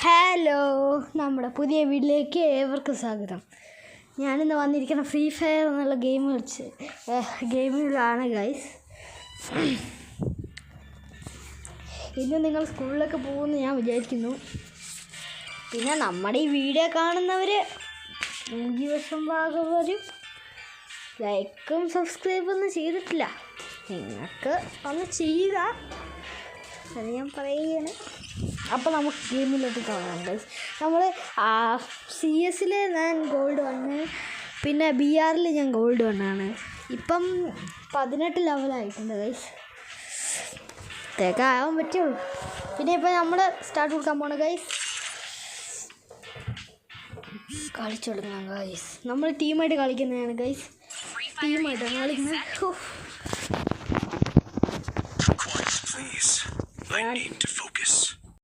Hello, നമ്മുടെ പുതിയ വീട്ടിലേക്ക് ഏവർക്കും സ്വാഗതം. ഞാനിന്ന് വന്നിരിക്കുന്ന ഫ്രീ ഫയർ എന്നുള്ള ഗെയിമിലാണ് ഗൈസ്. ഇന്ന് നിങ്ങൾ സ്കൂളിലൊക്കെ പോകുമെന്ന് ഞാൻ വിചാരിക്കുന്നു. പിന്നെ നമ്മുടെ ഈ വീഡിയോ കാണുന്നവർ 5 ഭാഗം വരും ലൈക്കും സബ്സ്ക്രൈബൊന്നും ചെയ്തിട്ടില്ല. നിങ്ങൾക്ക് ഒന്ന് ചെയ്യുക അത് ഞാൻ പറയുകയാണ്. അപ്പോൾ നമുക്ക് ഗെയിമിലോട്ട് കാണാം ഗൈസ്. നമ്മൾ CS ഞാൻ ഗോൾഡ് 1, പിന്നെ BR ഞാൻ ഗോൾഡ് 1 ആണ്. ഇപ്പം 18 ലെവലായിട്ടുണ്ട് ഗൈസ്. ഇതൊക്കെ ആവാൻ പറ്റുള്ളൂ. പിന്നെ ഇപ്പം നമ്മൾ സ്റ്റാർട്ട് കൊടുക്കാൻ പോണ ഗൈസ്. കളിച്ചു കൊടുക്കണം ഗൈസ്. നമ്മൾ ടീമായിട്ട് കളിക്കുന്നതാണ് ഗൈസ്. ടീമായിട്ടാണ് കളിക്കുന്നത്.